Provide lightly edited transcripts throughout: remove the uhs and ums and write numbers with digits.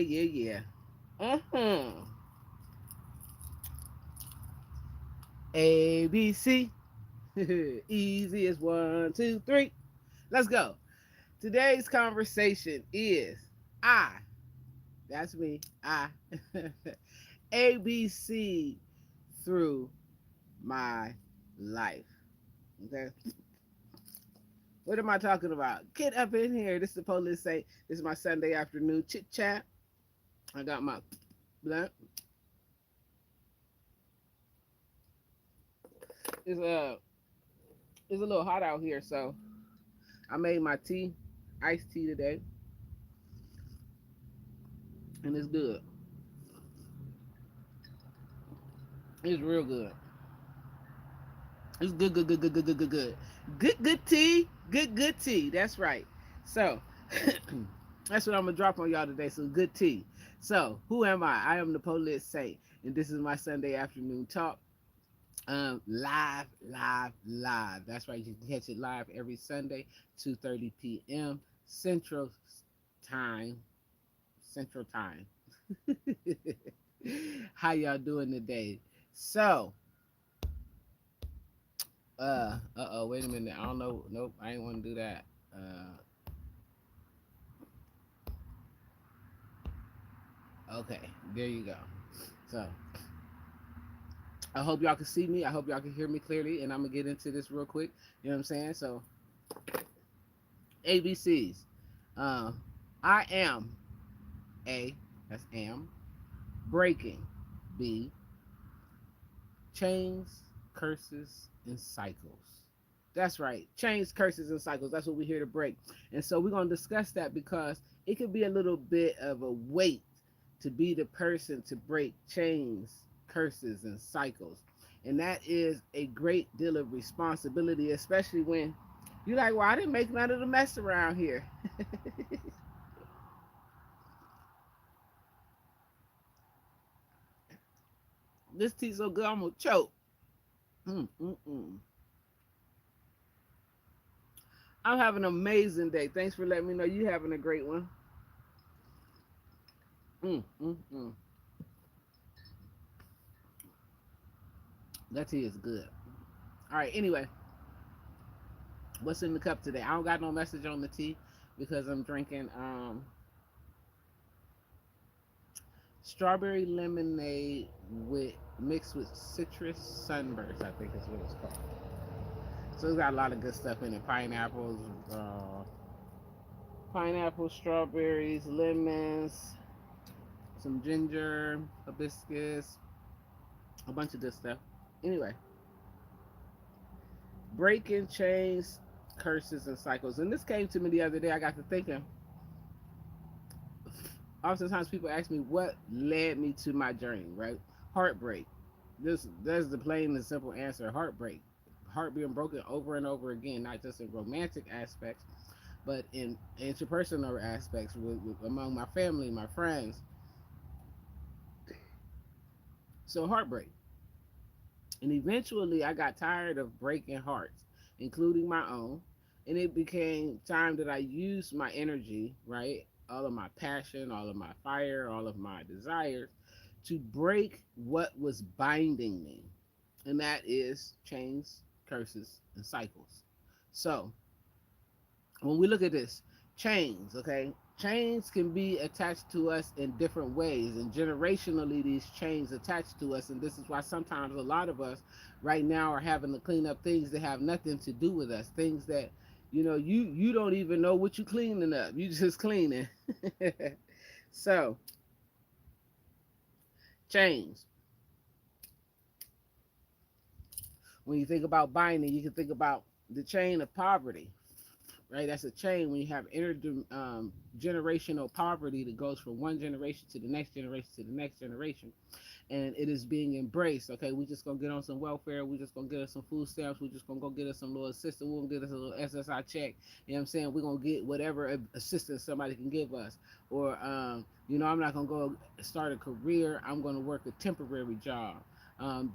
yeah. Mm-hmm. ABC. Easy as one, two, three. Let's go. Today's conversation is I. That's me. I. ABC through my life. Okay. What am I talking about? Get up in here. This is the police say. This is my Sunday afternoon chit chat. I got my blunt. It's it's a little hot out here, so I made my tea, iced tea today, and it's good. It's real good. It's good, good, good, good, good, good, good, good. Good tea. Good tea. That's right. So that's what I'm gonna drop on y'all today. So good tea. So who am I? I am the police saint, and this is my Sunday afternoon talk. Live. That's right. You can catch it live every Sunday, 2:30 p.m. Central Time. Central Time. How y'all doing today? So, wait a minute. I don't know. Nope, I ain't want to do that. Okay, there you go. So, I hope y'all can see me. I hope y'all can hear me clearly, and I'm gonna get into this real quick. You know what I'm saying? So, ABCs. Uh, I am A. That's am breaking. B. Chains, curses, and cycles. That's right. Chains, curses, and cycles. That's what we're here to break. And so we're going to discuss that because it could be a little bit of a weight to be the person to break chains, curses, and cycles. And that is a great deal of responsibility, especially when you're like, well, I didn't make none of the mess around here. This tea's so good, I'm going to choke. Mm-mm-mm. I'm having an amazing day. Thanks for letting me know you having a great one. Mm. That tea is good. All right. Anyway, what's in the cup today? I don't got no message on the tea because I'm drinking strawberry lemonade with mixed with citrus sunburst. I think is what it's called. So it's got a lot of good stuff in it: pineapples, strawberries, lemons, some ginger, hibiscus, a bunch of good stuff. Anyway, breaking chains, curses, and cycles. And this came to me the other day. I got to thinking. Oftentimes, people ask me what led me to my journey. Right, heartbreak. There's the plain and simple answer: heartbreak. Heart being broken over and over again, not just in romantic aspects, but in interpersonal aspects among my family, my friends. So heartbreak. And eventually, I got tired of breaking hearts, including my own. And it became time that I used my energy, right? All of my passion, all of my fire, all of my desires to break what was binding me. And that is chains, curses, and cycles. So when we look at this, chains, okay? Chains can be attached to us in different ways, and generationally, these chains attached to us. And this is why sometimes a lot of us right now are having to clean up things that have nothing to do with us, things that you don't even know what you're cleaning up. You just cleaning. So, chains. When you think about binding, you can think about the chain of poverty, right? That's a chain when you have generational poverty that goes from one generation to the next generation to the next generation, and it is being embraced. Okay, we just gonna get on some welfare. We just gonna get us some food stamps. We just gonna go get us some little assistance. We're gonna get us a little SSI check. You know what I'm saying? We're gonna get whatever assistance somebody can give us, or I'm not gonna go start a career. I'm gonna work a temporary job.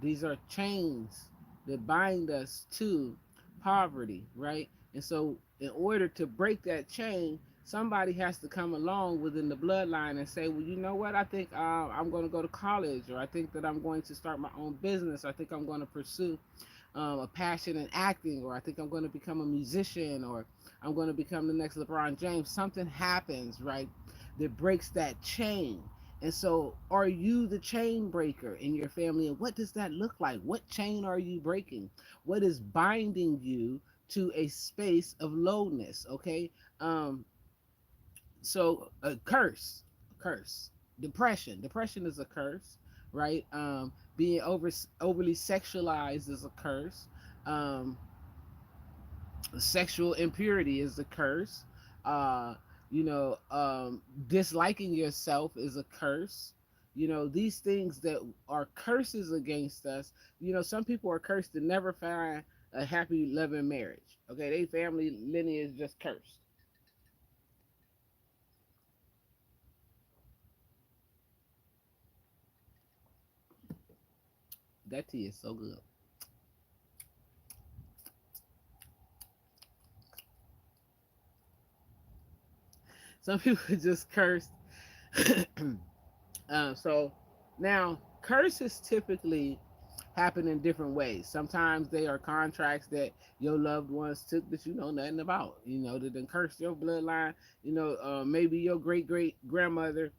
These are chains that bind us to poverty, right? And so, in order to break that chain, somebody has to come along within the bloodline and say, well, you know what, I think I'm going to go to college, or I think that I'm going to start my own business, or I think I'm going to pursue a passion in acting, or I think I'm going to become a musician, or I'm going to become the next LeBron James. Something happens, right, that breaks that chain. And so, are you the chain breaker in your family? And what does that look like? What chain are you breaking? What is binding you to a space of lowness? Okay. Um, so, a curse, depression is a curse, right? Being overly sexualized is a curse. um, Sexual impurity is a curse. uh, Disliking yourself is a curse. These things that are curses against us. Some people are cursed to never find a happy loving marriage. Okay, their family lineage is just cursed. That tea is so good. Some people just cursed. So now curses typically happen in different ways. Sometimes they are contracts that your loved ones took that you know nothing about. That then curse your bloodline. Maybe your great grandmother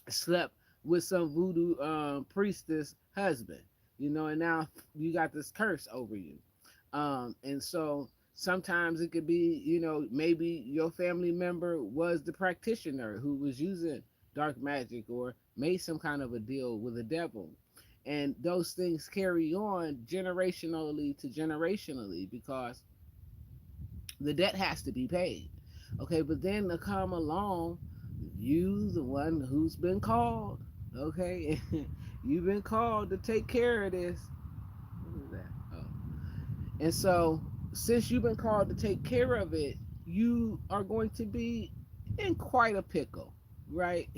slept with some voodoo priestess husband. And now you got this curse over you. And so sometimes it could be, maybe your family member was the practitioner who was using dark magic or made some kind of a deal with the devil. And those things carry on generationally to generationally because the debt has to be paid. Okay, but then to come along, you, the one who's been called, okay, you've been called to take care of this. What is that? Oh. And so, since you've been called to take care of it, you are going to be in quite a pickle, right?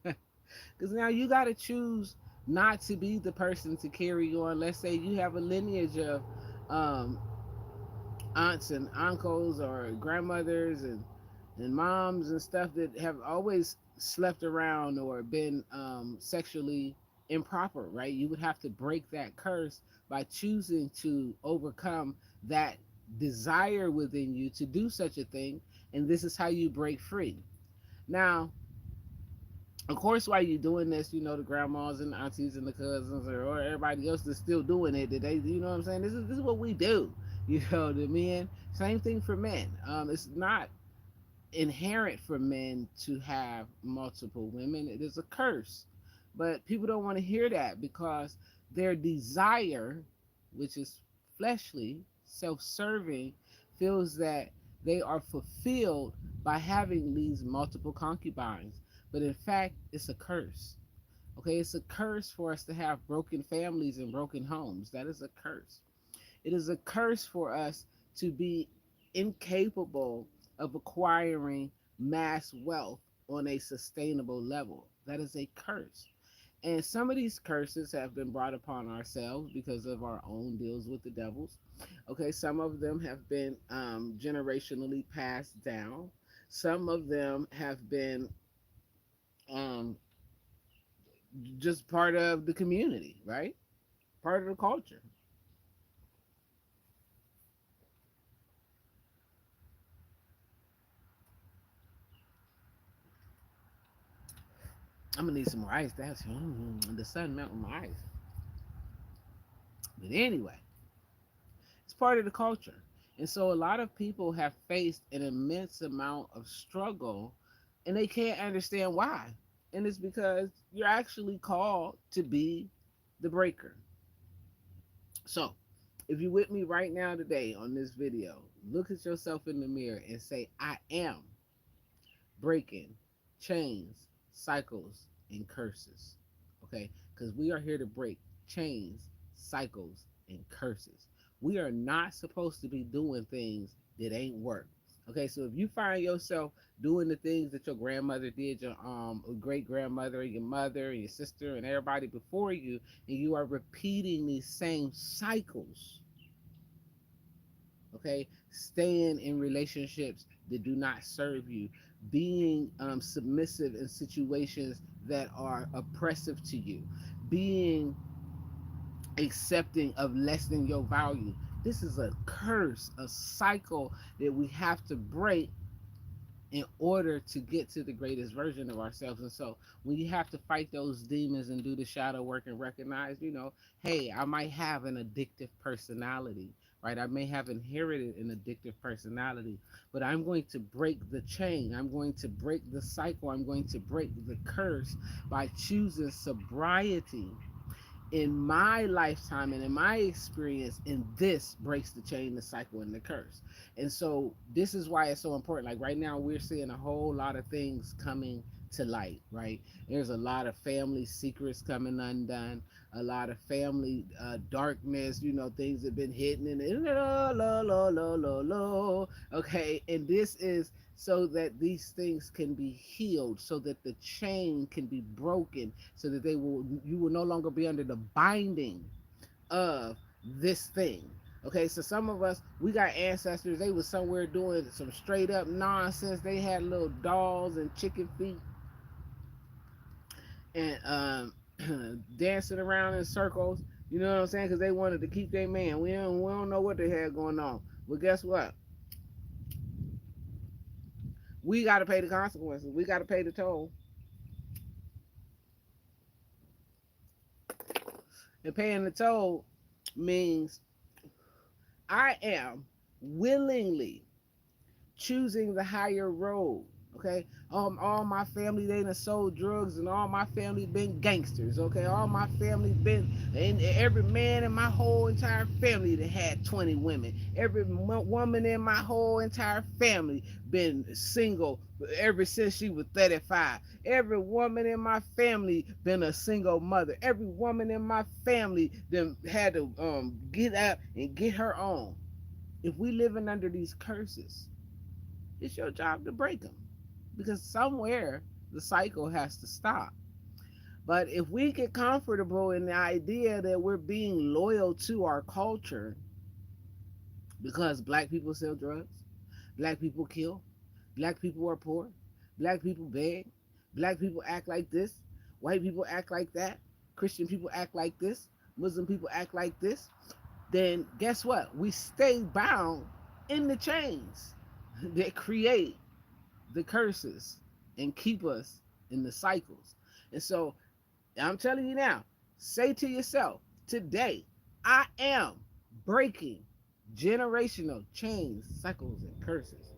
Because now you got to choose not to be the person to carry on. Let's say you have a lineage of um, aunts and uncles or grandmothers and moms and stuff that have always slept around or been sexually improper, right? You would have to break that curse by choosing to overcome that desire within you to do such a thing. And this is how you break free. Now, of course, while you're doing this, the grandmas and the aunties and the cousins or everybody else that's still doing it, that they, what I'm saying? This is what we do. The men, same thing for men. It's not inherent for men to have multiple women. It is a curse. But people don't want to hear that because their desire, which is fleshly, self serving, feels that they are fulfilled by having these multiple concubines. But in fact, it's a curse. Okay, it's a curse for us to have broken families and broken homes. That is a curse. It is a curse for us to be incapable of acquiring mass wealth on a sustainable level. That is a curse. And some of these curses have been brought upon ourselves because of our own deals with the devils. Okay, some of them have been generationally passed down. Some of them have been um, just part of the community, right? Part of the culture. I'm gonna need some more ice. That's the sun melting my ice. But anyway, it's part of the culture. And so a lot of people have faced an immense amount of struggle and they can't understand why. And it's because you're actually called to be the breaker. So if you're with me right now today on this video, look at yourself in the mirror and say, I am breaking chains, cycles, and curses. Okay? Because we are here to break chains, cycles, and curses. We are not supposed to be doing things that ain't work. Okay, so if you find yourself doing the things that your grandmother did, your great grandmother, your mother, and your sister, and everybody before you, and you are repeating these same cycles, okay, staying in relationships that do not serve you, being submissive in situations that are oppressive to you, being accepting of less than your value. This is a curse, a cycle that we have to break in order to get to the greatest version of ourselves. And so we have to fight those demons and do the shadow work and recognize, hey, I might have an addictive personality, right? I may have inherited an addictive personality, but I'm going to break the chain. I'm going to break the cycle. I'm going to break the curse by choosing sobriety in my lifetime and in my experience, and this breaks the chain, the cycle, and the curse. And so this is why it's so important. Like right now we're seeing a whole lot of things coming to light, right? There's a lot of family secrets coming undone, a lot of family darkness, things have been hidden in it. Okay, and this is so that these things can be healed, so that the chain can be broken, so that you will no longer be under the binding of this thing. Okay, so some of us, we got ancestors, they was somewhere doing some straight up nonsense. They had little dolls and chicken feet and dancing around in circles. You know what I'm saying? Because they wanted to keep their man. We don't know what they had going on. But guess what? We got to pay the consequences. We got to pay the toll. And paying the toll means I am willingly choosing the higher road. Okay, all my family, they done sold drugs, and all my family been gangsters. Okay, all my family been, and every man in my whole entire family that had 20 women. Every woman in my whole entire family been single ever since she was 35. Every woman in my family been a single mother. Every woman in my family then had to get up and get her own. If we living under these curses, it's your job to break them, because somewhere the cycle has to stop. But if we get comfortable in the idea that we're being loyal to our culture, because black people sell drugs, black people kill, black people are poor, black people beg, black people act like this, white people act like that, Christian people act like this, Muslim people act like this, then guess what? We stay bound in the chains that create the curses and keep us in the cycles. And so I'm telling you now, say to yourself, today, I am breaking generational chains, cycles, and curses.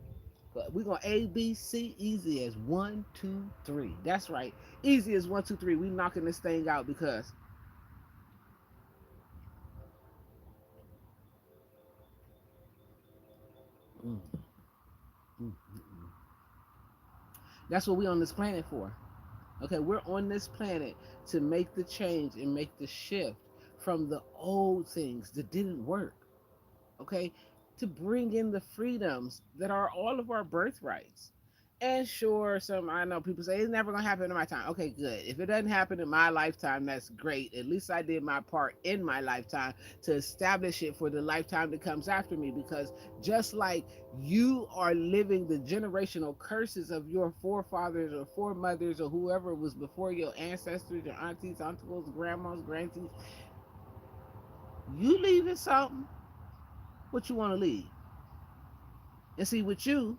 But we're going to A, B, C, easy as one, two, three. That's right. Easy as one, two, three. We knocking this thing out because mm, mm, mm, mm. That's what we on this planet for. Okay, we're on this planet to make the change and make the shift from the old things that didn't work. Okay, to bring in the freedoms that are all of our birthrights. And sure, some I know people say it's never gonna happen in my time. Okay, good. If it doesn't happen in my lifetime, that's great. At least I did my part in my lifetime to establish it for the lifetime that comes after me. Because just like you are living the generational curses of your forefathers or foremothers or whoever was before, your ancestors, your aunties, uncles, grandmas, grantees, you leaving something. What you want to leave? And see, with you,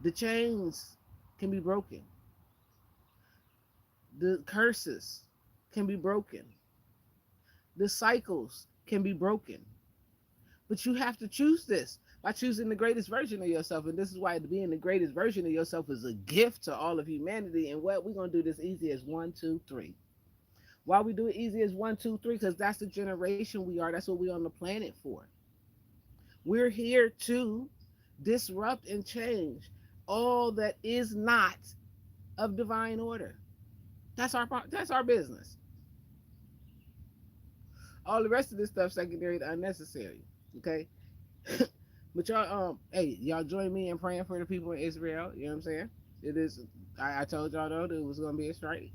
the chains can be broken. The curses can be broken. The cycles can be broken. But you have to choose this by choosing the greatest version of yourself. And this is why being the greatest version of yourself is a gift to all of humanity. And what we're going to do this easy as one, two, three. Why we do it easy as one, two, three? Because that's the generation we are. That's what we're on the planet for. We're here to disrupt and change all that is not of divine order. That's our business. All the rest of this stuff secondary to unnecessary. Okay. But y'all, hey, y'all join me in praying for the people in Israel. You know what I'm saying? It is. I told y'all though that it was gonna be a strike.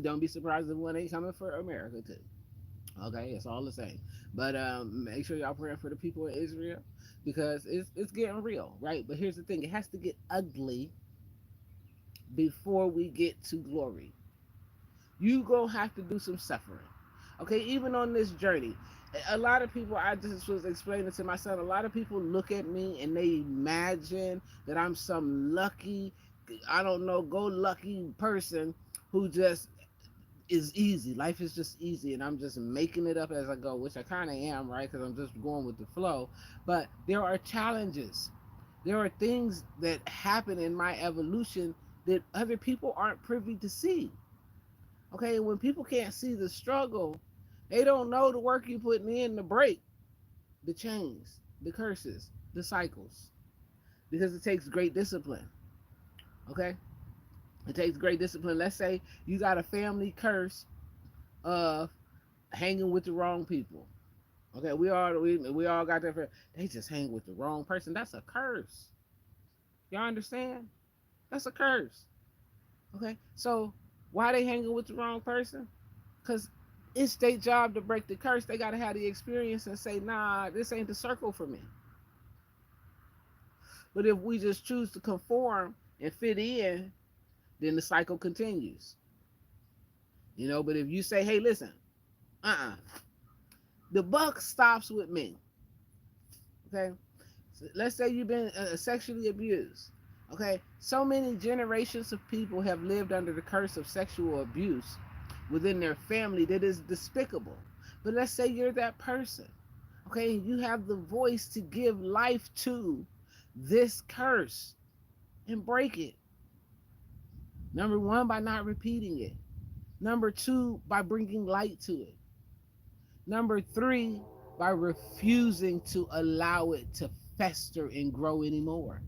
Don't be surprised if one ain't coming for America too. Okay, it's all the same. But make sure y'all praying for the people in Israel. because it's getting real, right? But here's the thing: it has to get ugly before we get to glory. You gonna have to do some suffering, okay? Even on this journey, a lot of people. I just was explaining to my son. A lot of people look at me and they imagine that I'm some lucky, I don't know, go lucky person who just is easy. Life is just easy, and I'm just making it up as I go, which I kind of am, right? Because I'm just going with the flow. But there are challenges. There are things that happen in my evolution that other people aren't privy to see. Okay, when people can't see the struggle, they don't know the work you're putting in to break the chains, the curses, the cycles, because it takes great discipline. Okay, it takes great discipline. Let's say you got a family curse of hanging with the wrong people. Okay, we all got that. They just hang with the wrong person. That's a curse. Y'all understand? That's a curse. Okay, so why they hanging with the wrong person? Because it's their job to break the curse. They got to have the experience and say, nah, this ain't the circle for me. But if we just choose to conform and fit in, then the cycle continues. But if you say, hey, listen, the buck stops with me. Okay, so let's say you've been sexually abused. Okay, so many generations of people have lived under the curse of sexual abuse within their family that is despicable. But let's say you're that person. Okay, you have the voice to give life to this curse and break it. Number one, by not repeating it. Number two, by bringing light to it. Number three, by refusing to allow it to fester and grow anymore.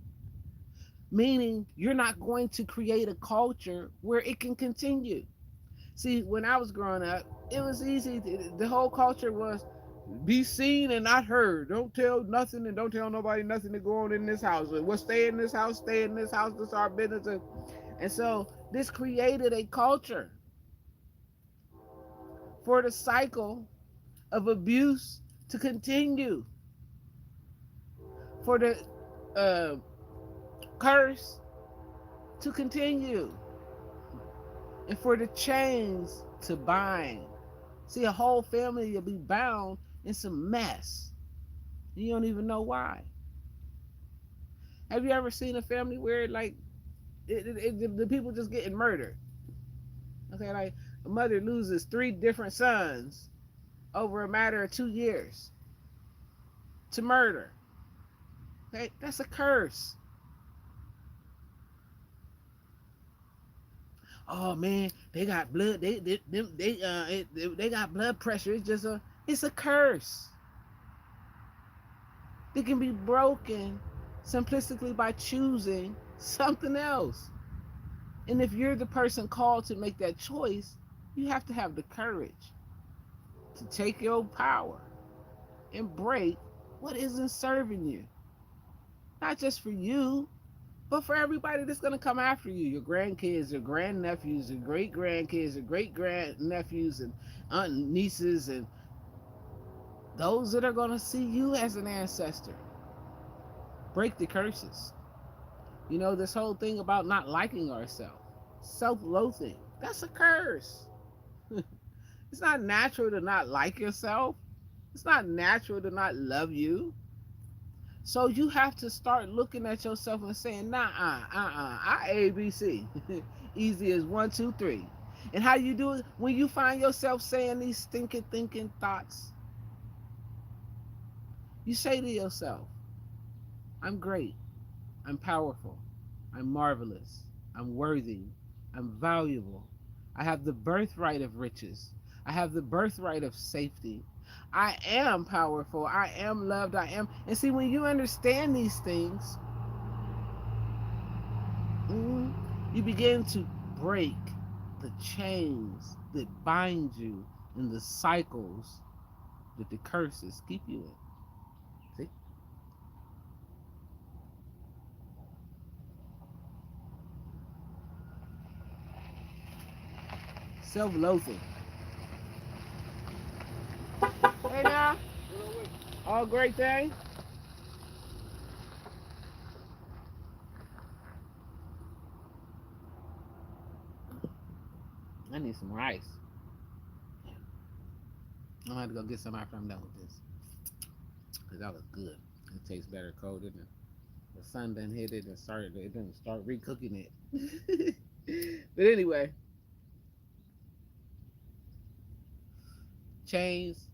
Meaning, you're not going to create a culture where it can continue. See, when I was growing up, it was easy. The whole culture was be seen and not heard. Don't tell nothing and don't tell nobody nothing to go on in this house. We'll stay in this house, stay in this house. This is our business. And so this created a culture for the cycle of abuse to continue, for the curse to continue, and for the chains to bind. See, a whole family will be bound in some mess. You don't even know why. Have you ever seen a family where like the people just getting murdered? Okay, like a mother loses 3 different sons over a matter of 2 years to murder. Okay, that's a curse. Oh man, they got blood. They got blood pressure. It's a curse. It can be broken simplistically by choosing something else. And if you're the person called to make that choice, you have to have the courage to take your power and break what isn't serving you. Not just for you, but for everybody that's going to come after you, your grandkids, your grandnephews, your great grandkids, your great grandnephews, and aunt and nieces, and those that are going to see you as an ancestor. Break the curses. This whole thing about not liking ourselves, self-loathing, that's a curse. It's not natural to not like yourself. It's not natural to not love you. So you have to start looking at yourself and saying, nah, I ABC. Easy as 1, 2, 3. And how you do it when you find yourself saying these stinking thinking thoughts? You say to yourself, I'm great. I'm powerful. I'm marvelous. I'm worthy. I'm valuable. I have the birthright of riches. I have the birthright of safety. I am powerful. I am loved. I am. And see, when you understand these things, you begin to break the chains that bind you and the cycles that the curses keep you in. See? Self-loathing. Hey now, all great thing. I need some rice. I'm gonna have to go get some after I'm done with this. Because that was good. It tastes better cold, didn't it? The sun done hit it and it didn't start recooking it. But anyway, chains,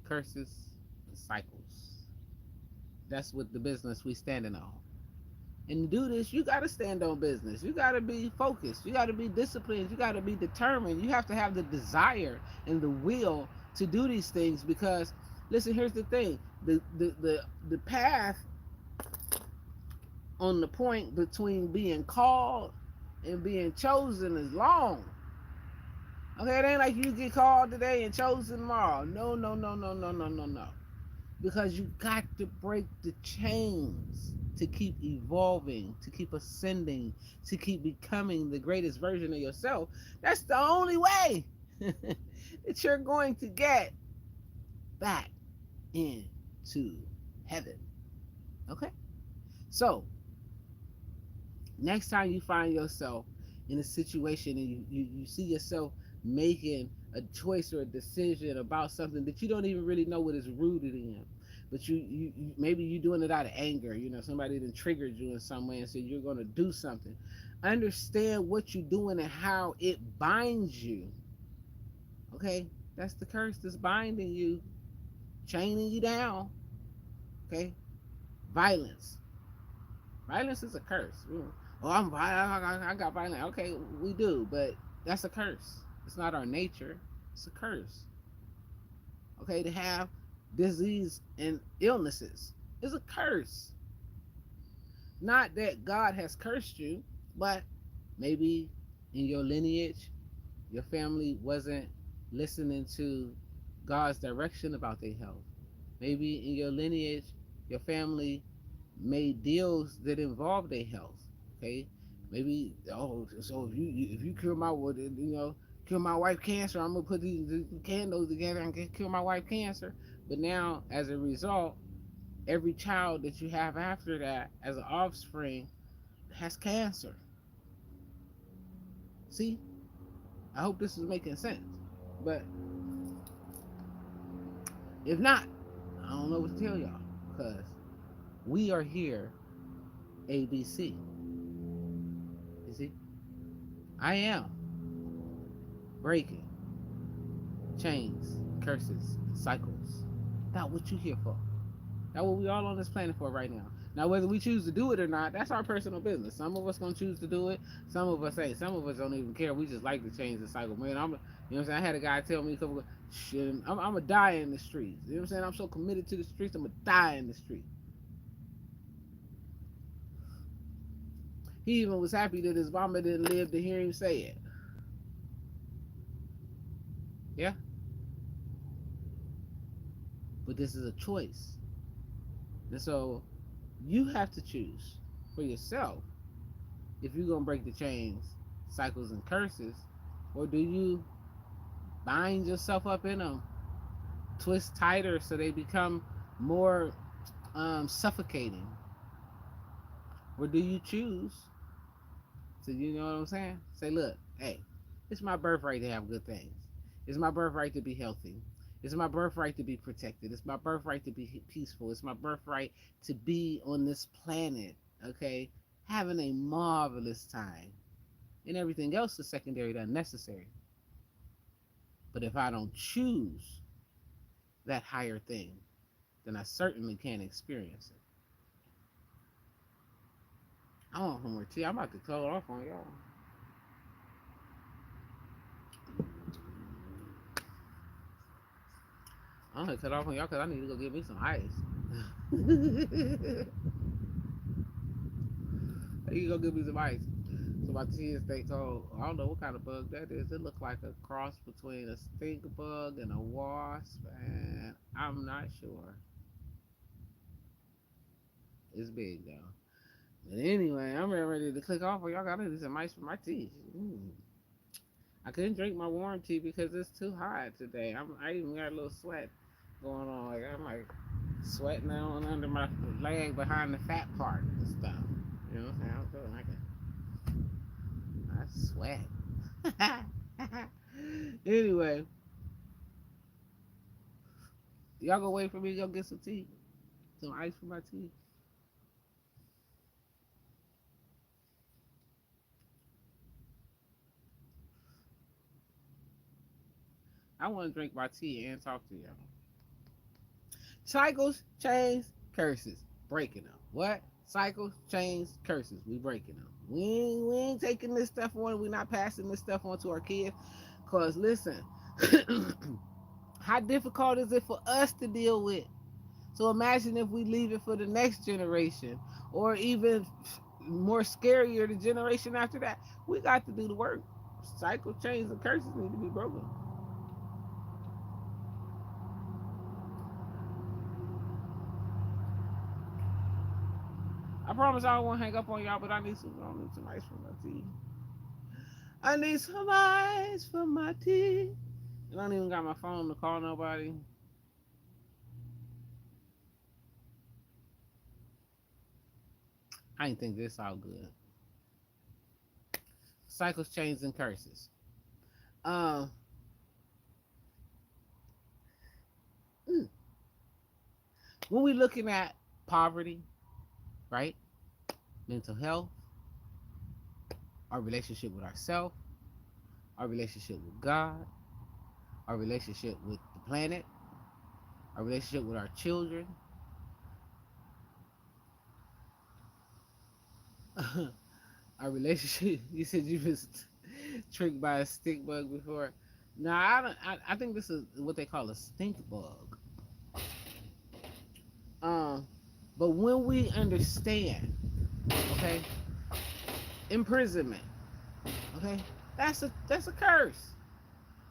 curses, and cycles. That's what the business we standing on. And to do this, you got to stand on business. You got to be focused. You got to be disciplined. You got to be determined. You have to have the desire and the will to do these things because, listen, here's the thing. The path on the point between being called and being chosen is long. Okay, it ain't like you get called today and chosen tomorrow. No, no, no, no, no, no, no, no. Because you got to break the chains to keep evolving, to keep ascending, to keep becoming the greatest version of yourself. That's the only way that you're going to get back into heaven. Okay? So, next time you find yourself in a situation and you see yourself making a choice or a decision about something that you don't even really know what it's rooted in, but you maybe you're doing it out of anger. Somebody then triggered you in some way and said you're going to do something. Understand what you're doing and how it binds you. Okay, that's the curse that's binding you, chaining you down. Okay, violence is a curse. Oh, I'm violent. I got violent. Okay, we do, but that's a curse. It's not our nature. It's a curse. Okay, to have disease and illnesses is a curse. Not that God has cursed you, but maybe in your lineage, your family wasn't listening to God's direction about their health. Maybe in your lineage, your family made deals that involve their health. Okay, maybe so if you cure cure my wife cancer, I'm gonna put these candles together and cure my wife cancer. But now, as a result, every child that you have after that as an offspring has cancer. See, I hope this is making sense. But if not, I don't know what to tell y'all because we are here, ABC. You see, I am breaking chains, curses, cycles. That's what you here for. That's what we all on this planet for right now. Now, whether we choose to do it or not, that's our personal business. Some of us gonna choose to do it. Some of us ain't. Some of us don't even care. We just like to change the cycle. Man, you know what I'm saying? I had a guy tell me a couple of shit. I'm gonna die in the streets. You know what I'm saying? I'm so committed to the streets. I'm gonna die in the street. He even was happy that his mama didn't live to hear him say it. Yeah, but this is a choice, and so you have to choose for yourself if you're gonna break the chains, cycles, and curses, or do you bind yourself up in them, twist tighter so they become more suffocating, or do you choose to, you know what I'm saying? Say, look, hey, it's my birthright to have good things. It's my birthright to be healthy. It's my birthright to be protected. It's my birthright to be peaceful. It's my birthright to be on this planet, okay, having a marvelous time. And everything else is secondary to unnecessary. But if I don't choose that higher thing, then I certainly can't experience it. I want some more tea. I'm about to close off on y'all. I'm gonna cut off on y'all because I need to go get me some ice. I need to go get me some ice. So my kids think, oh, I don't know what kind of bug that is. It looked like a cross between a stink bug and a wasp, and I'm not sure. It's big though. But anyway, I'm ready to click off. Y'all gotta do some ice for my tea. I couldn't drink my warm tea because it's too hot today. I even got a little sweat going on. Like I'm like sweating on under my leg behind the fat part and stuff. You know what I'm saying? I'm feeling like I sweat. Anyway, y'all gonna wait for me to go get some tea, some ice for my tea. I want to drink my tea and talk to y'all. Cycles, chains, curses, breaking them. What? Cycles, chains, curses. We breaking them. We ain't taking this stuff on. We not passing this stuff on to our kids. Cause listen, how difficult is it for us to deal with? So imagine if we leave it for the next generation, or even more scarier, the generation after that. We got to do the work. Cycle, chains, and curses need to be broken. I promise I don't want to hang up on y'all, but I need some ice for my tea. I need some ice for my tea. And I don't even got my phone to call nobody. I ain't think this all good. Cycles, chains, and curses. Um, mm, when we looking at poverty, right? Mental health, our relationship with ourselves, our relationship with God, our relationship with the planet, our relationship with our children, our relationship. You said you was tricked by a stink bug before. No, I don't. I think this is what they call a stink bug. Um, but when we understand, okay, imprisonment, okay, that's a curse.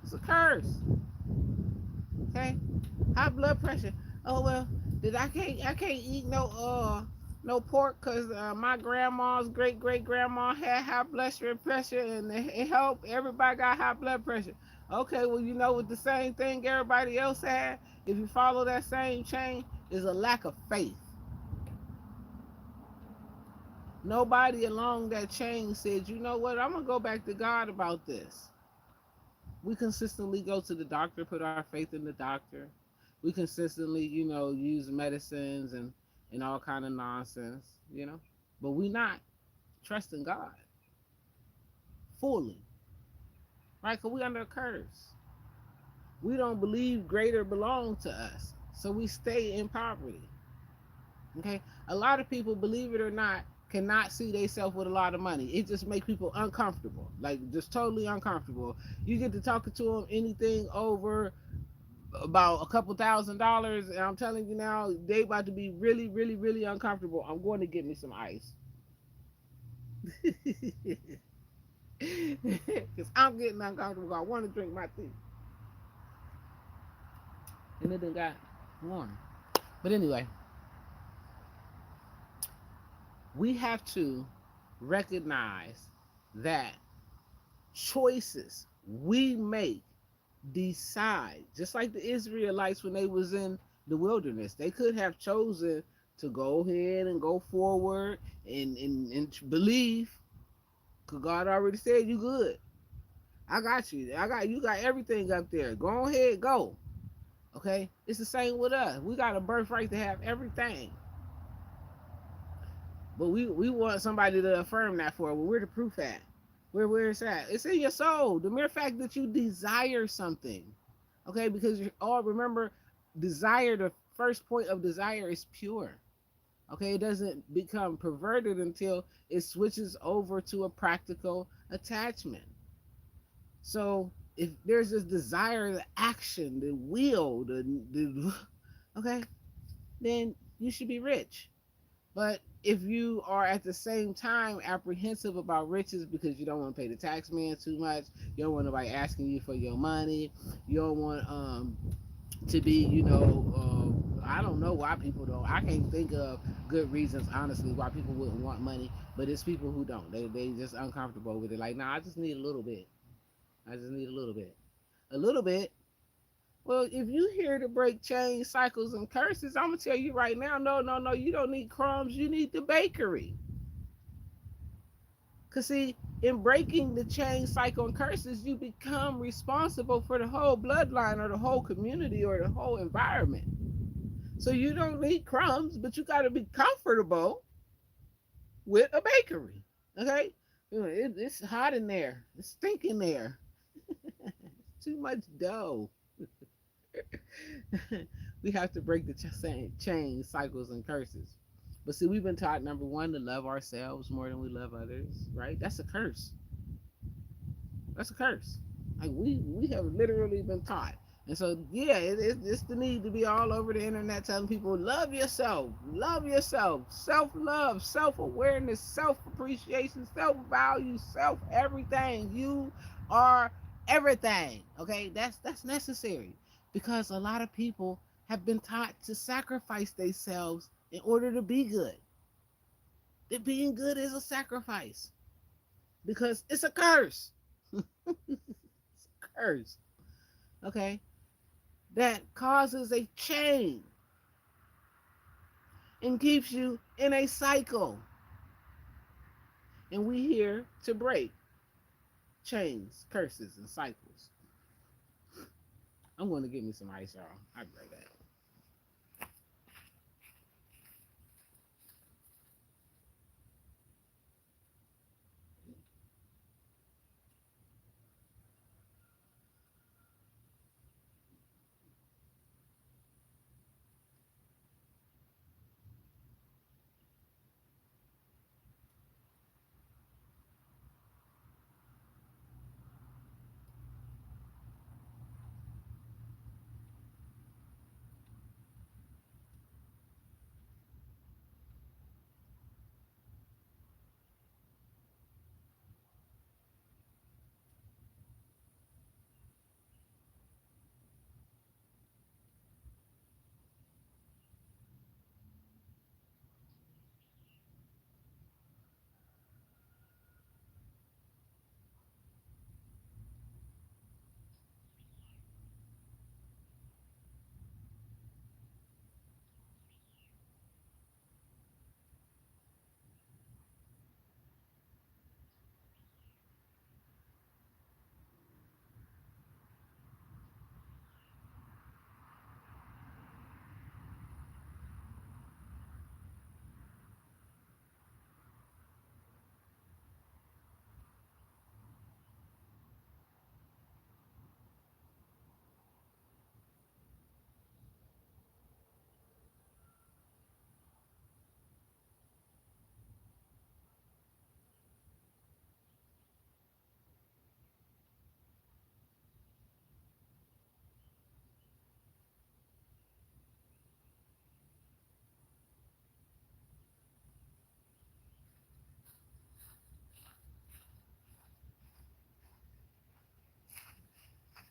It's a curse. Okay, high blood pressure. Oh well, did I can't eat no pork because my grandma's great grandma had high blood pressure and it helped everybody got high blood pressure. Okay, well you know what the same thing everybody else had. If you follow that same chain, is a lack of faith. Nobody along that chain said, you know what, I'm gonna go back to God about this. We consistently go to the doctor, put our faith in the doctor. We consistently, use medicines and all kind of nonsense. But we not trusting God fully, right? Because we under a curse. We don't believe greater belong to us, so we stay in poverty. Okay, a lot of people, believe it or not, cannot see themselves with a lot of money. It just makes people uncomfortable, like just totally uncomfortable. You get to talking to them anything over about a couple $1,000s, and I'm telling you now, they about to be really, really, really uncomfortable. I'm going to get me some ice. Because I'm getting uncomfortable. I want to drink my tea. And it done got warm. But anyway, we have to recognize that choices we make decide, just like the Israelites when they was in the wilderness. They could have chosen to go ahead and go forward and believe, because God already said you good. I got you. You got everything up there. Go ahead, go. Okay? It's the same with us. We got a birthright to have everything. But we want somebody to affirm that for us. Well, where the proof at? Where it's at? It's in your soul. The mere fact that you desire something. Okay, because you all remember, desire, the first point of desire is pure. Okay, it doesn't become perverted until it switches over to a practical attachment. So if there's this desire, the action, the will, the okay, then you should be rich. But if you are at the same time apprehensive about riches because you don't want to pay the tax man too much, you don't want nobody asking you for your money, you don't want to be, I don't know why people don't. I can't think of good reasons, honestly, why people wouldn't want money, but it's people who don't. They just uncomfortable with it. Like, nah, I just need a little bit. I just need a little bit. A little bit. Well, if you here to break chains, cycles, and curses, I'm gonna tell you right now, no, you don't need crumbs. You need the bakery. Cause see, in breaking the chain cycle and curses, you become responsible for the whole bloodline or the whole community or the whole environment. So you don't need crumbs, but you got to be comfortable with a bakery. Okay? It's hot in there. It's stinking there. Too much dough. We have to break the chain cycles and curses. But see, we've been taught, number one, to love ourselves more than we love others, right? That's a curse. That's a curse. Like we have literally been taught. And so, yeah, it's the need to be all over the internet telling people, love yourself, self love, self awareness, self appreciation, self value, self everything. You are everything. Okay, that's necessary because a lot of people have been taught to sacrifice themselves in order to be good. That being good is a sacrifice because it's a curse. It's a curse. Okay, that causes a chain and keeps you in a cycle. And we here to break chains, curses, and cycles. I'm going to get me some ice, y'all. I'll be right back.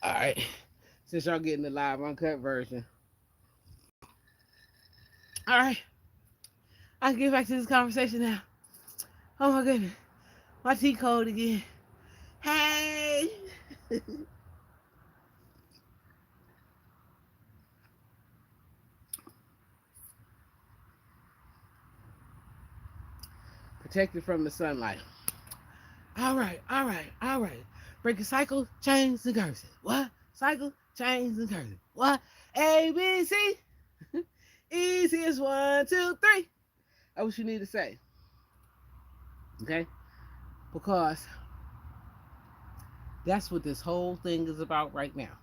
All right. Since y'all getting the live uncut version. All right. I can get back to this conversation now. Oh my goodness. My T code again. Hey. Protected from the sunlight. All right, all right, all right. Breaking cycle, chains, and curses. What? Cycle, chains, and curses. What? A, B, C. Easiest one, two, three. That's what you need to say. Okay? Because that's what this whole thing is about right now.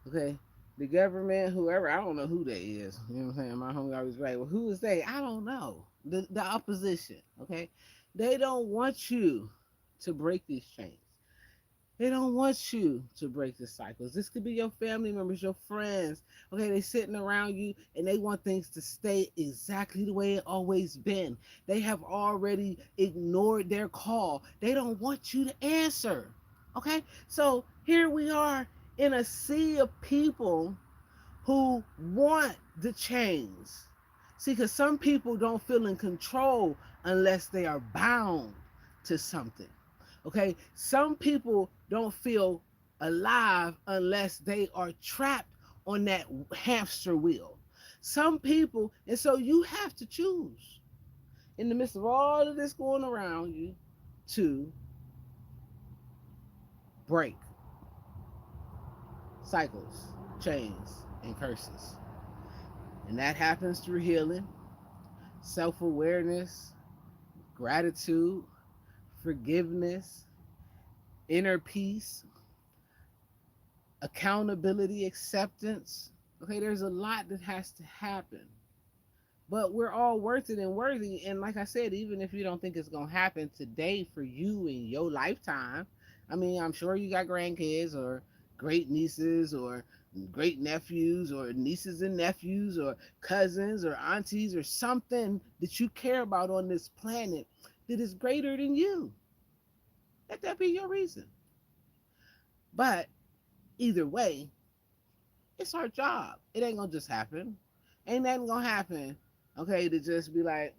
Okay? The government, whoever, I don't know who they is. You know what I'm saying? My homie always right. Well, who is they? I don't know. The opposition. Okay? They don't want you to break these chains. They don't want you to break the cycles. This could be your family members, your friends. Okay, they sitting around you and they want things to stay exactly the way it always been. They have already ignored their call. They don't want you to answer. Okay, so here we are in a sea of people who want the change. See, because some people don't feel in control unless they are bound to something. Okay, some people don't feel alive unless they are trapped on that hamster wheel. Some people, and so you have to choose in the midst of all of this going around you to break cycles, chains, and curses. And that happens through healing, self awareness, gratitude, forgiveness, inner peace, accountability, acceptance. Okay, there's a lot that has to happen. But we're all worth it and worthy. And like I said, even if you don't think it's going to happen today for you in your lifetime, I mean, I'm sure you got grandkids or great nieces or great nephews or nieces and nephews or cousins or aunties or something that you care about on this planet that is greater than you. Let that be your reason. But either way, it's our job. It ain't gonna just happen. Ain't nothing gonna happen, okay, to just be like,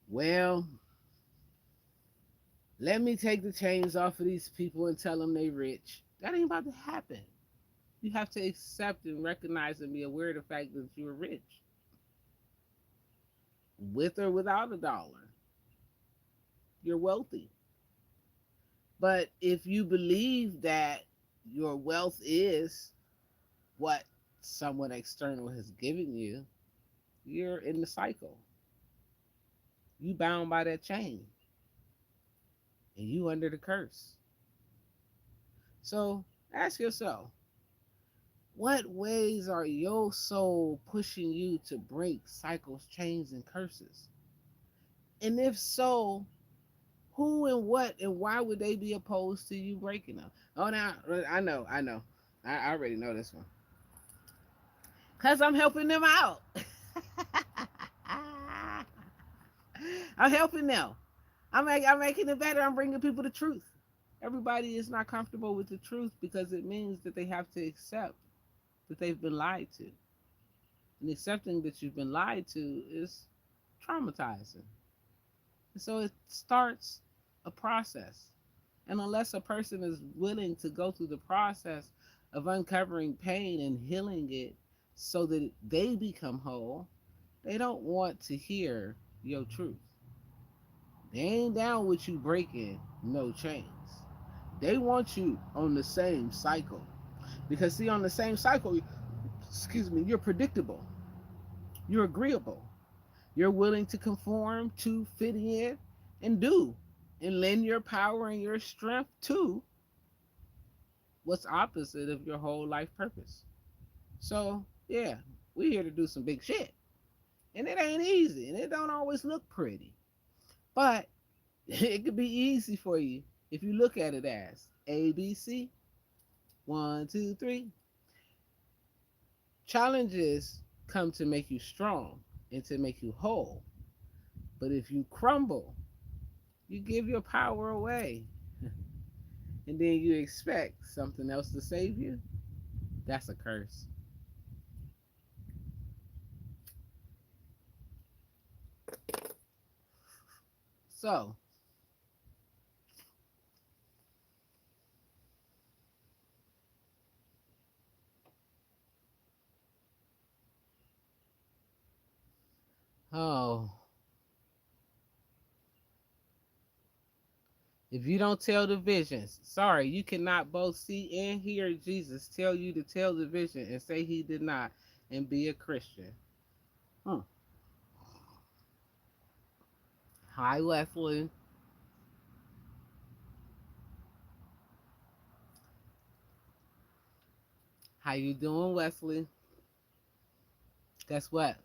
well, let me take the chains off of these people and tell them they rich. That ain't about to happen. You have to accept and recognize and be aware of the fact that you're rich, with or without a dollar. You're wealthy. But if you believe that your wealth is what someone external has given you, you're in the cycle. You bound by that chain and you under the curse. So ask yourself, what ways are your soul pushing you to break cycles, chains, and curses? And if so, who and what and why would they be opposed to you breaking them? Oh, now I know. I already know this one. Because I'm helping them out. I'm helping them. I'm making it better. I'm bringing people the truth. Everybody is not comfortable with the truth because it means that they have to accept that they've been lied to. And accepting that you've been lied to is traumatizing. And so it starts a process. And unless a person is willing to go through the process of uncovering pain and healing it so that they become whole, they don't want to hear your truth. They ain't down with you breaking no chains. They want you on the same cycle. Because see, on the same cycle, excuse me, you're predictable. You're agreeable. You're willing to conform to fit in and do and lend your power and your strength to what's opposite of your whole life purpose. So, yeah, we're here to do some big shit. And it ain't easy and it don't always look pretty. But it could be easy for you if you look at it as ABC. 1, 2, 3. Challenges come to make you strong and to make you whole. But if you crumble, you give your power away. And then you expect something else to save you. That's a curse. So, oh, if you don't tell the visions, sorry, you cannot both see and hear Jesus tell you to tell the vision and say he did not and be a Christian. Hmm. Hi, Wesley. How you doing, Wesley? Guess what?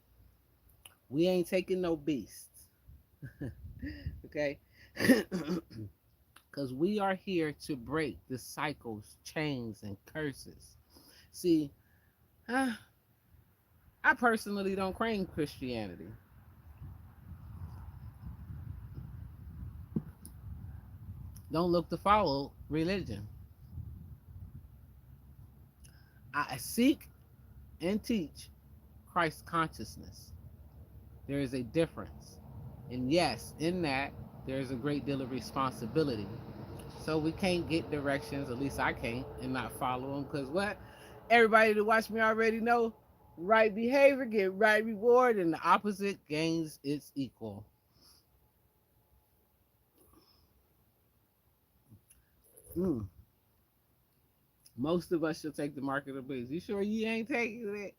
We ain't taking no beasts. Okay? Because we are here to break the cycles, chains, and curses. See, uh, I personally don't claim Christianity. Don't look to follow religion. I seek and teach Christ consciousness. There is a difference. And yes, in that, there is a great deal of responsibility. So we can't get directions, at least I can't, and not follow them. Because what? Everybody that watch me already know right behavior get right reward, and the opposite gains its equal. Mm. Most of us should take the mark of the beast. You sure you ain't taking it?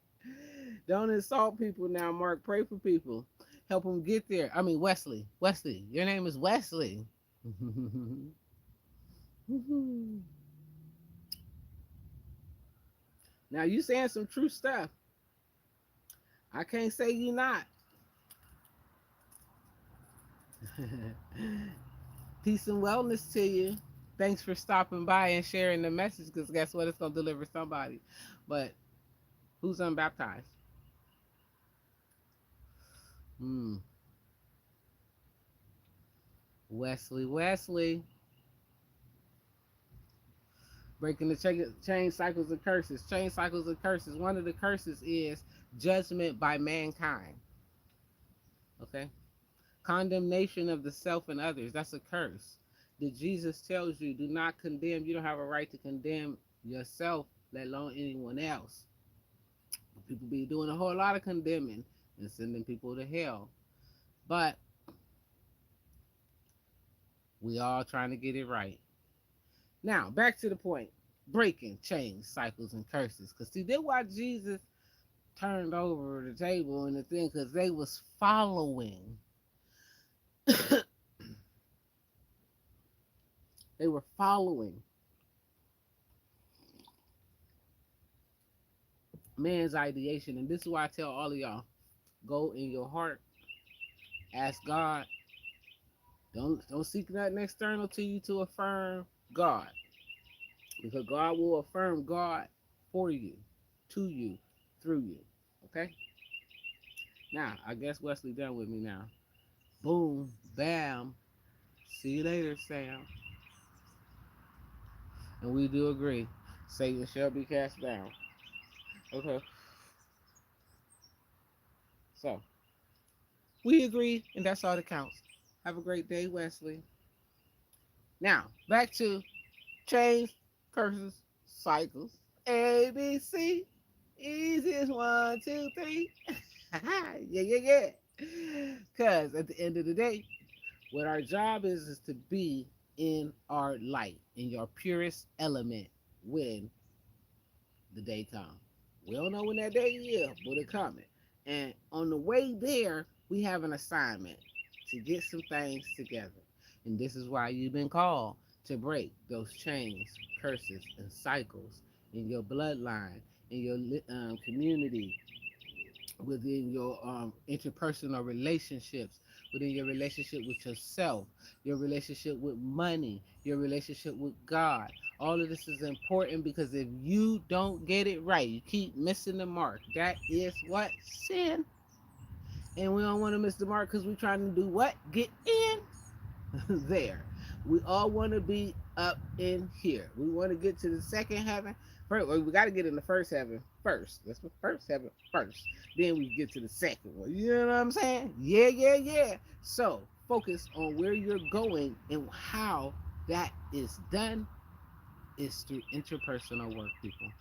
Don't insult people now, Mark. Pray for people. Help them get there. I mean, Wesley. Wesley. Your name is Wesley. Now, you saying some true stuff. I can't say you not. Peace and wellness to you. Thanks for stopping by and sharing the message because guess what? It's going to deliver somebody. But who's unbaptized? Hmm. Wesley, Wesley. Breaking the chain cycles of curses. Chain cycles of curses. One of the curses is judgment by mankind. Okay? Condemnation of the self and others. That's a curse. That Jesus tells you, do not condemn. You don't have a right to condemn yourself, let alone anyone else. People be doing a whole lot of condemning and sending people to hell. But we all trying to get it right. Now, back to the point. Breaking chains, cycles, and curses. Because see, that's why Jesus turned over the table and the thing, because they was following. They were following man's ideation. And this is why I tell all of y'all, go in your heart, ask God. Don't seek nothing external to you to affirm God. Because God will affirm God for you, to you, through you. Okay? Now, I guess Wesley done with me now. Boom, bam. See you later, Sam. And we do agree. Satan shall be cast down. Okay. So, we agree, and that's all that counts. Have a great day, Wesley. Now, back to chains, curses, cycles. A, B, C. Easiest 1, 2, 3. Yeah, yeah, yeah. Because at the end of the day, what our job is to be in our light, in your purest element when the day comes. We don't know when that day is, but it's coming. And on the way there, we have an assignment to get some things together. And this is why you've been called to break those chains, curses, and cycles in your bloodline, in your community, within your interpersonal relationships, within your relationship with yourself, your relationship with money, your relationship with God. All of this is important because if you don't get it right, you keep missing the mark. That is what? Sin. And we don't want to miss the mark because we're trying to do what? Get in there. We all want to be up in here. We want to get to the second heaven. First, well, we got to get in the first heaven first. That's the first heaven first. Then we get to the second one. You know what I'm saying? Yeah, yeah, yeah. So focus on where you're going and how that is done is through interpersonal work, people.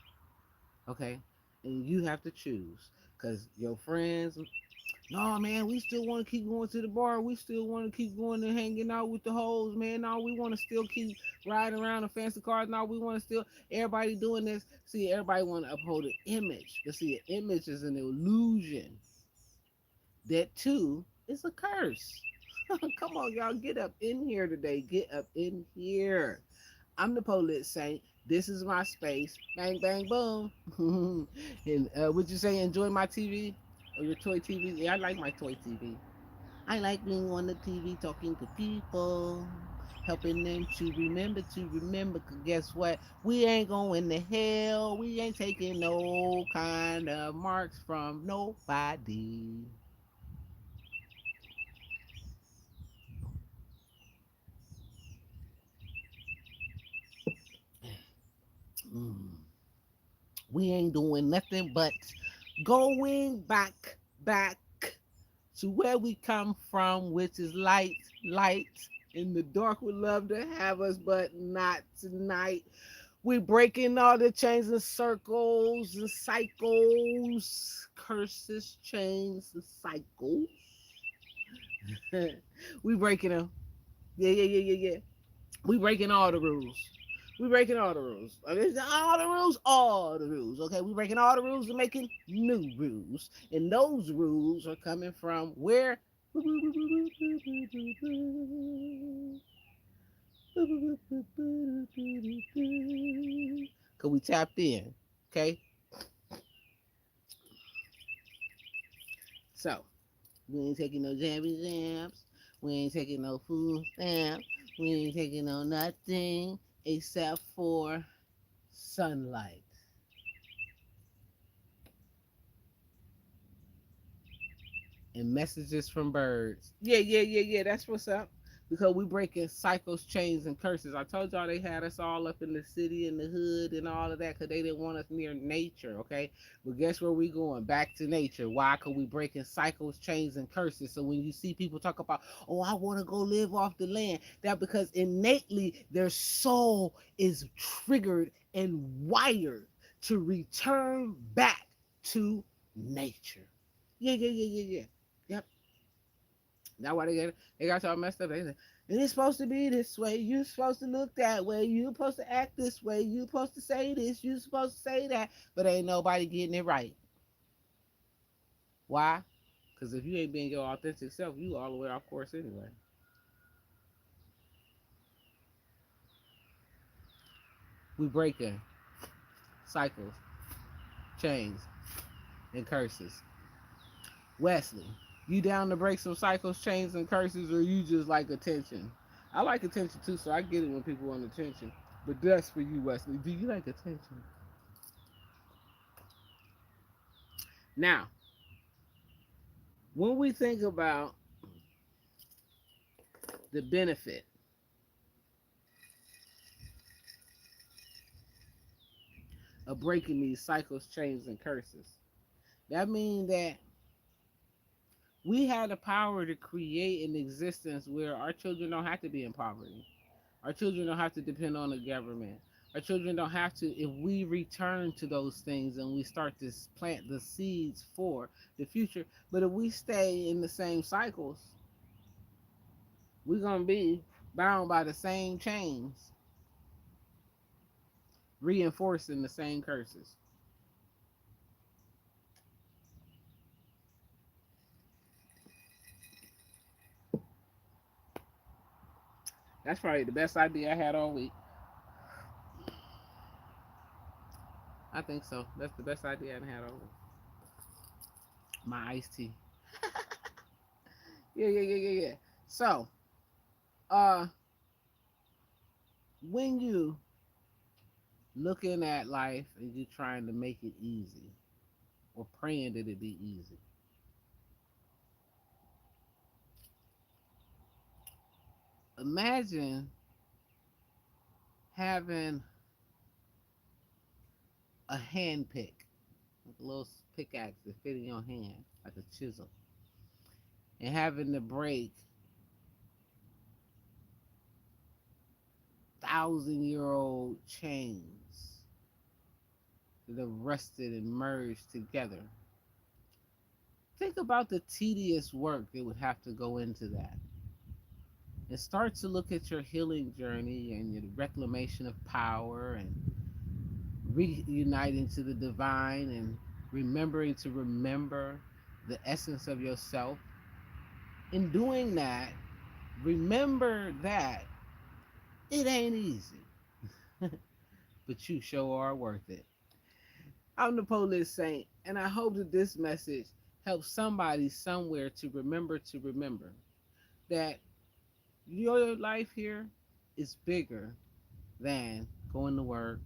Okay? And you have to choose because your friends, no, man, we still want to keep going to the bar. We still want to keep going and hanging out with the hoes, man. No, we want to still keep riding around in fancy cars. No, we want to still, everybody doing this. See, everybody want to uphold an image. But see, an image is an illusion. That, too, is a curse. Come on, y'all, get up in here today. Get up in here. I'm the Polit Saint. This is my space. Bang, bang, boom. And would you say enjoy my TV or your toy TV? Yeah, I like my toy TV. I like being on the TV talking to people, helping them to remember. Cause guess what? We ain't going to hell. We ain't taking no kind of marks from nobody. Mm. We ain't doing nothing but going back to where we come from, which is light, light. In the dark would love to have us, but not tonight. We're breaking all the chains and circles and cycles, curses, chains, and cycles. We breaking them. Yeah, yeah, yeah, yeah, yeah. We breaking all the rules. We breaking all the rules. All the rules, all the rules. Okay, we breaking all the rules and making new rules, and those rules are coming from where? Cause we tapped in. Okay, so we ain't taking no jammy jams. We ain't taking no food stamps. We ain't taking no nothing except for sunlight and messages from birds. Yeah, yeah, yeah, yeah. That's what's up. Because we breaking cycles, chains, and curses. I told y'all they had us all up in the city, in the hood, and all of that because they didn't want us near nature. Okay, but guess where we going? Back to nature. Why? Because we breaking cycles, chains, and curses. So when you see people talk about, oh, I want to go live off the land, that because innately their soul is triggered and wired to return back to nature. Yeah, yeah, yeah, yeah, yeah. Yep. That's why they got y'all messed up. They say, and it's supposed to be this way. You supposed to look that way. You supposed to act this way. You supposed to say this. You supposed to say that. But ain't nobody getting it right. Why? Because if you ain't being your authentic self, you all the way off course anyway. We breaking cycles, chains, and curses. Wesley, you down to break some cycles, chains, and curses, or you just like attention? I like attention too, so I get it when people want attention. But that's for you, Wesley. Do you like attention? Now, when we think about the benefit of breaking these cycles, chains, and curses, that means that we have the power to create an existence where our children don't have to be in poverty. Our children don't have to depend on the government. Our children don't have to, if we return to those things and we start to plant the seeds for the future. But if we stay in the same cycles, we're going to be bound by the same chains, reinforcing the same curses. That's probably the best idea I had all week. I think so. That's the best idea I had all week. My iced tea. Yeah, yeah, yeah, yeah, yeah. So, uh, when you looking at life and you trying to make it easy or praying that it be easy, imagine having a hand pick, like a little pickaxe that fit in your hand, like a chisel, and having to break 1,000-year-old chains that have rusted and merged together. Think about the tedious work that would have to go into that. And start to look at your healing journey and your reclamation of power and reuniting to the divine and remembering to remember the essence of yourself. In doing that, remember that it ain't easy, but you sure are worth it. I'm the Polish Saint, and I hope that this message helps somebody somewhere to remember that your life here is bigger than going to work,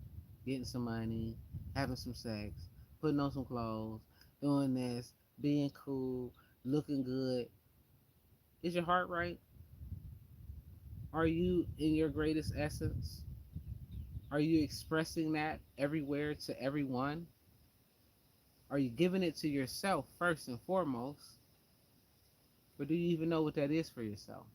getting some money, having some sex, putting on some clothes, doing this, being cool, looking good. Is your heart right? Are you in your greatest essence? Are you expressing that everywhere to everyone? Are you giving it to yourself first and foremost? Or do you even know what that is for yourself?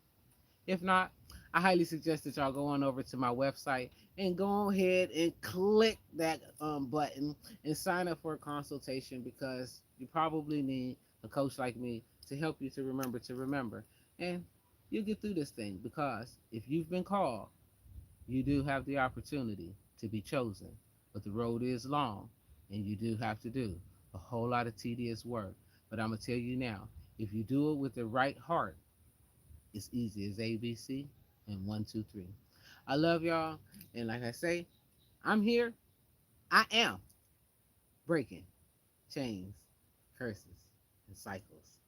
If not, I highly suggest that y'all go on over to my website and go ahead and click that button and sign up for a consultation because you probably need a coach like me to help you to remember. And you'll get through this thing because if you've been called, You do have the opportunity to be chosen, but the road is long, and you do have to do a whole lot of tedious work. But I'm going to tell you now, if you do it with the right heart, it's easy as ABC and one, two, three. I love y'all, and like I say, I'm here. I am breaking chains, curses, and cycles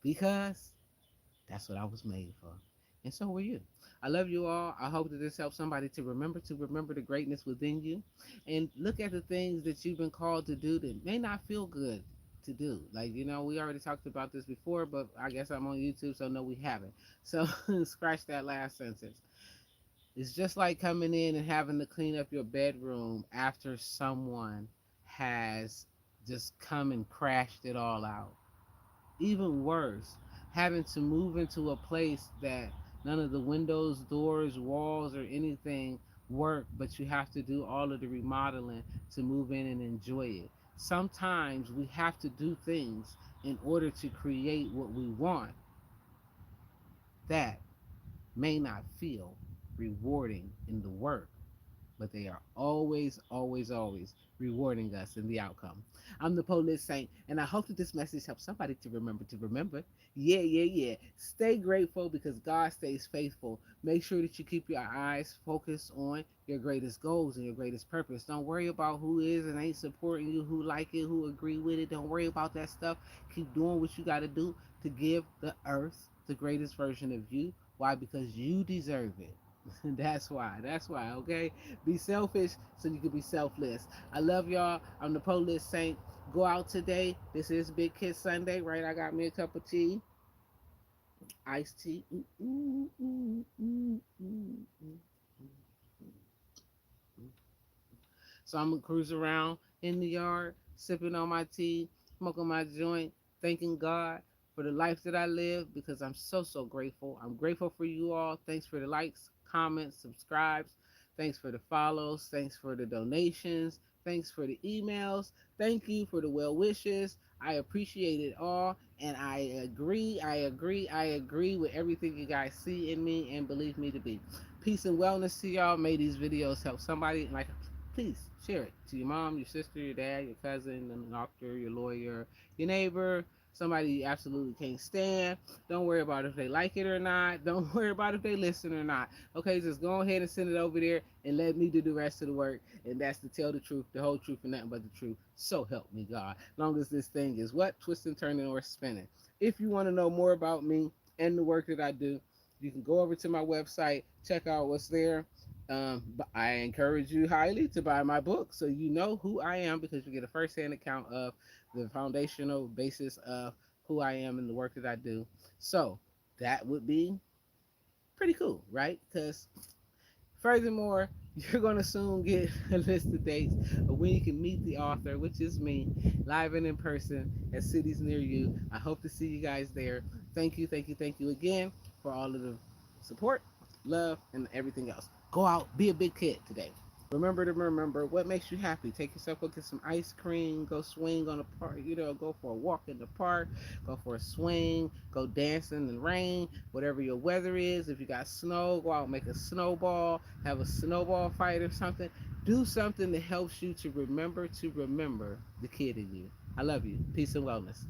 because that's what I was made for. And so were you. I love you all. I hope that this helps somebody to remember the greatness within you and look at the things that you've been called to do that may not feel good to do. Like, we already talked about this before, but I guess I'm on YouTube, so no, we haven't. So scratch that last sentence. It's just like coming in and having to clean up your bedroom after someone has just come and crashed it all out. Even worse, having to move into a place that none of the windows, doors, walls, or anything work, but you have to do all of the remodeling to move in and enjoy it. Sometimes we have to do things in order to create what we want that may not feel rewarding in the work, but they are always, always, always rewarding us in the outcome. I'm the Polish Saint, and I hope that this message helps somebody to remember. Yeah, yeah, yeah. Stay grateful because God stays faithful. Make sure that you keep your eyes focused on your greatest goals and your greatest purpose. Don't worry about who is and ain't supporting you, who like it, who agree with it. Don't worry about that stuff. Keep doing what you got to do to give the earth the greatest version of you. Why? Because you deserve it. That's why. That's why. Okay. Be selfish so you can be selfless. I love y'all. I'm the Polish Saint. Go out today. This is Big Kid Sunday, right? I got me a cup of tea, iced tea. So I'm gonna cruise around in the yard, sipping on my tea, smoking my joint, thanking God for the life that I live because I'm so so grateful. I'm grateful for you all. Thanks for the likes, comments, subscribes. Thanks for the follows. Thanks for the donations. Thanks for the emails. Thank you for the well wishes. I appreciate it all. And I agree with everything you guys see in me and believe me to be. Peace and wellness to y'all. May these videos help somebody. Like, please share it to your mom, your sister, your dad, your cousin, the doctor, your lawyer, your neighbor, somebody you absolutely can't stand. Don't worry about if they like it or not. Don't worry about if they listen or not. Okay, just go ahead and send it over there and let me do the rest of the work. And that's to tell the truth, the whole truth, and nothing but the truth. So help me God. Long as this thing is what? Twisting, turning, or spinning. If you want to know more about me and the work that I do, you can go over to my website, check out what's there. But I encourage you highly to buy my book so you know who I am because you get a first-hand account of the foundational basis of who I am and the work that I do. So that would be pretty cool, right? Because furthermore, you're going to soon get a list of dates of when you can meet the author, which is me, live and in person at cities near you. I hope to see you guys there. Thank you again for all of the support, love, and everything else. Go out, be a big kid today. Remember what makes you happy. Take yourself, go get some ice cream, go swing on the park, go for a walk in the park, go for a swing, go dancing in the rain, whatever your weather is. If you got snow, go out and make a snowball, have a snowball fight or something. Do something that helps you to remember the kid in you. I love you. Peace and wellness.